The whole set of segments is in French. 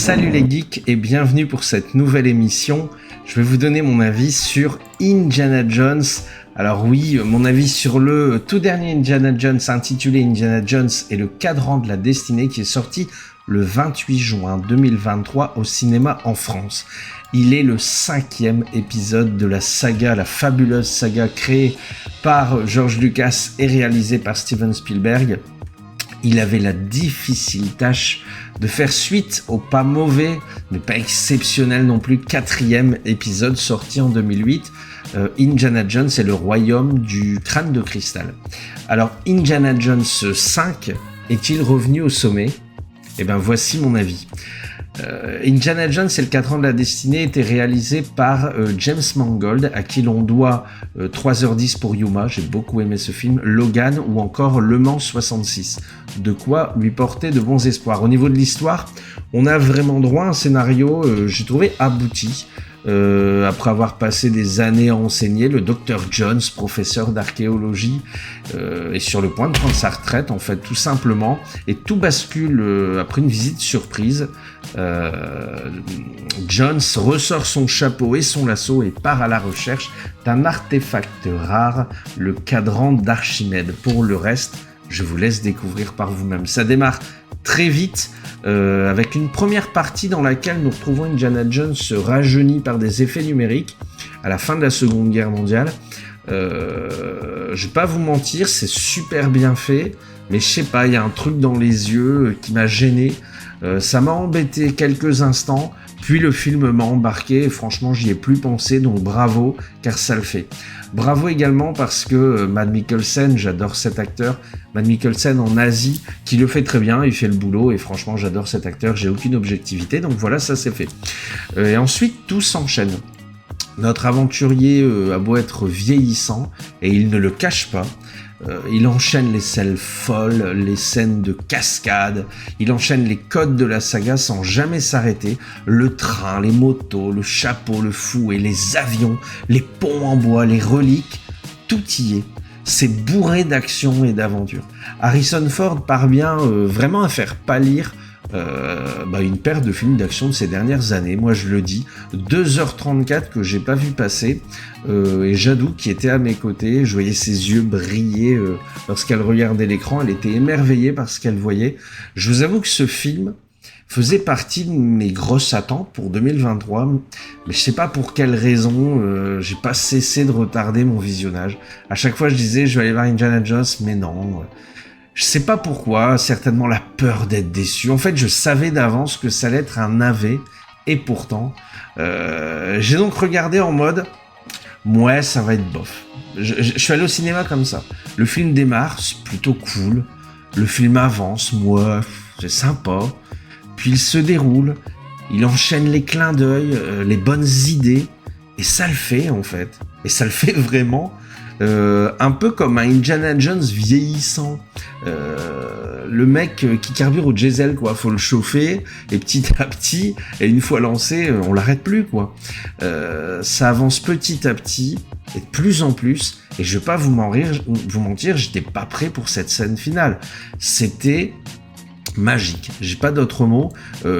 Salut les geeks et bienvenue pour cette nouvelle émission. Je vais vous donner mon avis sur Indiana Jones. Alors oui, mon avis sur le tout dernier Indiana Jones intitulé Indiana Jones et le cadran de la destinée qui est sorti le 28 juin 2023 au cinéma en France. Il est le 5e épisode de la saga, la fabuleuse saga créée par George Lucas et réalisée par Steven Spielberg. Il avait la difficile tâche de faire suite au pas mauvais, mais pas exceptionnel non plus, 4e épisode sorti en 2008, Indiana Jones et le royaume du crâne de cristal. Alors, Indiana Jones 5 est-il revenu au sommet ? Eh bien, voici mon avis. Indiana Jones et le cadran de la destinée était réalisé par James Mangold, à qui l'on doit 3h10 pour Yuma, j'ai beaucoup aimé ce film, Logan ou encore Le Mans 66. De quoi lui porter de bons espoirs. Au niveau de l'histoire, on a vraiment droit à un scénario, j'ai trouvé abouti. Après avoir passé des années à enseigner, le Dr Jones, professeur d'archéologie, est sur le point de prendre sa retraite, en fait, tout simplement, et tout bascule après une visite surprise. Jones ressort son chapeau et son lasso et part à la recherche d'un artefact rare, le cadran d'Archimède. Pour le reste, je vous laisse découvrir par vous-même. Ça démarre très vite, avec une première partie dans laquelle nous retrouvons Indiana Jones rajeuni par des effets numériques à la fin de la Seconde Guerre mondiale. Je vais pas vous mentir, c'est super bien fait, mais je sais pas, il y a un truc dans les yeux qui m'a gêné. Ça m'a embêté quelques instants, puis le film m'a embarqué et franchement j'y ai plus pensé, donc bravo, car ça le fait. Bravo également parce que Mads Mikkelsen, j'adore cet acteur, Mads Mikkelsen en Asie, qui le fait très bien, il fait le boulot et franchement j'adore cet acteur, j'ai aucune objectivité, donc voilà, ça c'est fait. Et ensuite tout s'enchaîne. Notre aventurier a beau être vieillissant, et il ne le cache pas, il enchaîne les scènes folles, les scènes de cascade, il enchaîne les codes de la saga sans jamais s'arrêter, le train, les motos, le chapeau, le fouet, les avions, les ponts en bois, les reliques, tout y est. C'est bourré d'action et d'aventure. Harrison Ford parvient vraiment à faire pâlir une paire de films d'action de ces dernières années, moi je le dis, 2h34 que j'ai pas vu passer, et Jadou qui était à mes côtés, je voyais ses yeux briller lorsqu'elle regardait l'écran, elle était émerveillée par ce qu'elle voyait. Je vous avoue que ce film faisait partie de mes grosses attentes pour 2023, mais je sais pas pour quelle raison, j'ai pas cessé de retarder mon visionnage. À chaque fois je disais je vais aller voir Indiana Jones, mais non. Je sais pas pourquoi, certainement la peur d'être déçu. En fait, je savais d'avance que ça allait être un navet, et pourtant, j'ai donc regardé en mode, ouais, ça va être bof. Je suis allé au cinéma comme ça. Le film démarre, c'est plutôt cool. Le film avance, ouais, c'est sympa. Puis il se déroule, il enchaîne les clins d'œil, les bonnes idées, et ça le fait en fait. Et ça le fait vraiment. Un peu comme un Indiana Jones vieillissant, le mec qui carbure au diesel quoi, faut le chauffer et petit à petit, et une fois lancé, on l'arrête plus quoi. Ça avance petit à petit et de plus en plus, et je vais pas vous mentir, j'étais pas prêt pour cette scène finale. C'était magique, j'ai pas d'autres mots.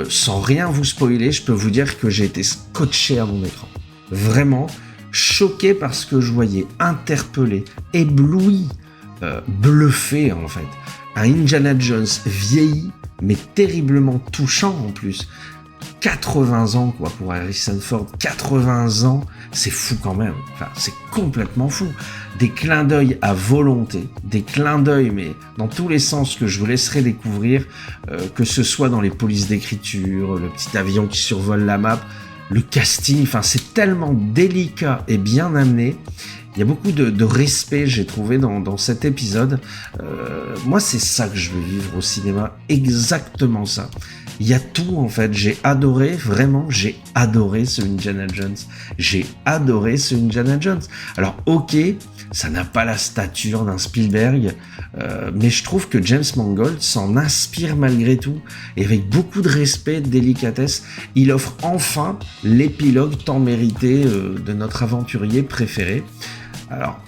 Sans rien vous spoiler, je peux vous dire que j'ai été scotché à mon écran. Vraiment choqué par ce que je voyais, interpellé, ébloui, bluffé en fait. Un Indiana Jones vieilli, mais terriblement touchant en plus. 80 ans quoi pour Harrison Ford, 80 ans, c'est fou quand même. Enfin, c'est complètement fou. Des clins d'œil à volonté, des clins d'œil mais dans tous les sens que je vous laisserai découvrir, que ce soit dans les polices d'écriture, le petit avion qui survole la map, le casting, enfin c'est tellement délicat et bien amené. Il y a beaucoup de respect, j'ai trouvé dans cet épisode. Moi, c'est ça que je veux vivre au cinéma, exactement ça. Il y a tout en fait. J'ai adoré, vraiment, j'ai adoré ce Indiana Jones. J'ai adoré ce Indiana Jones. Alors, ok, ça n'a pas la stature d'un Spielberg, mais je trouve que James Mangold s'en inspire malgré tout, et avec beaucoup de respect et de délicatesse, il offre enfin l'épilogue tant mérité de notre aventurier préféré. Alors,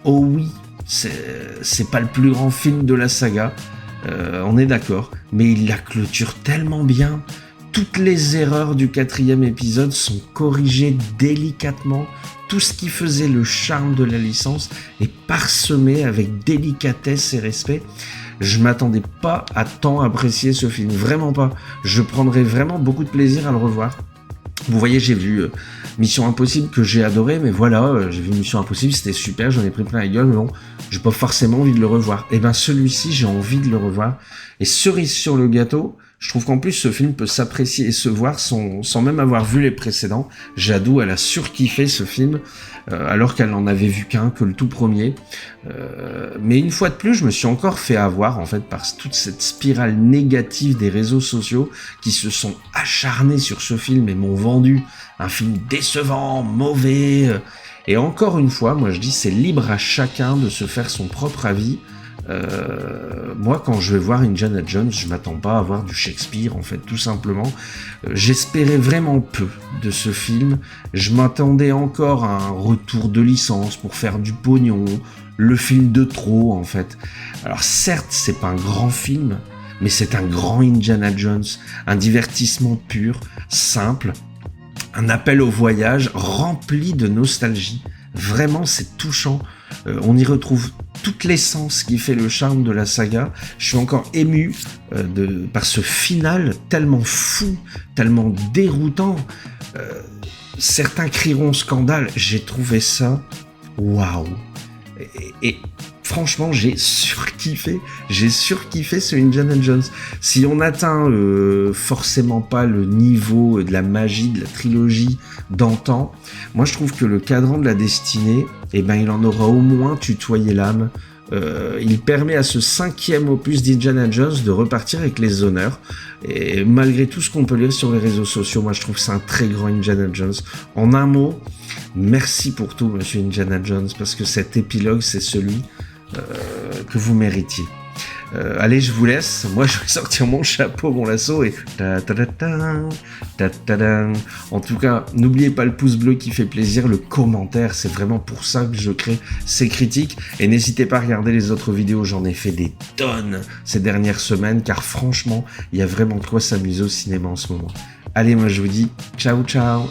oh oui, c'est pas le plus grand film de la saga, on est d'accord, mais il la clôture tellement bien Toutes les erreurs du 4e épisode sont corrigées délicatement. Tout ce qui faisait le charme de la licence est parsemé avec délicatesse et respect. Je m'attendais pas à tant apprécier ce film, vraiment pas. Je prendrais vraiment beaucoup de plaisir à le revoir. Vous voyez, j'ai vu Mission Impossible que j'ai adoré, mais voilà, j'ai vu Mission Impossible, c'était super, j'en ai pris plein la gueule, mais bon, j'ai pas forcément envie de le revoir. Et ben celui-ci, j'ai envie de le revoir. Et cerise sur le gâteau, je trouve qu'en plus ce film peut s'apprécier et se voir sans même avoir vu les précédents. Jadou, elle a surkiffé ce film, alors qu'elle n'en avait vu qu'un, que le tout premier. Mais une fois de plus, je me suis encore fait avoir en fait par toute cette spirale négative des réseaux sociaux qui se sont acharnés sur ce film et m'ont vendu un film décevant, mauvais. Et encore une fois, moi je dis c'est libre à chacun de se faire son propre avis. Moi quand je vais voir Indiana Jones, je m'attends pas à voir du Shakespeare en fait, tout simplement. J'espérais vraiment peu de ce film. Je m'attendais encore à un retour de licence pour faire du pognon, le film de trop en fait. Alors certes c'est pas un grand film, mais c'est un grand Indiana Jones, un divertissement pur, simple, un appel au voyage rempli de nostalgie. Vraiment c'est touchant. On y retrouve toute l'essence qui fait le charme de la saga. Je suis encore ému par ce final tellement fou, tellement déroutant. Certains crieront scandale. J'ai trouvé ça waouh. Et franchement, j'ai surkiffé ce Indiana Jones. Si on atteint forcément pas le niveau de la magie de la trilogie d'antan, moi je trouve que le Cadran de la Destinée, eh ben il en aura au moins tutoyé l'âme. Il permet à ce 5e opus d'Indiana Jones de repartir avec les honneurs. Et malgré tout ce qu'on peut lire sur les réseaux sociaux, moi je trouve que c'est un très grand Indiana Jones. En un mot, merci pour tout, monsieur Indiana Jones, parce que cet épilogue, c'est celui que vous méritiez. Allez, je vous laisse. Moi, je vais sortir mon chapeau, mon lasso et en tout cas, n'oubliez pas le pouce bleu qui fait plaisir, le commentaire, c'est vraiment pour ça que je crée ces critiques. Et n'hésitez pas à regarder les autres vidéos, j'en ai fait des tonnes ces dernières semaines, car franchement, il y a vraiment de quoi s'amuser au cinéma en ce moment. Allez, moi je vous dis ciao ciao.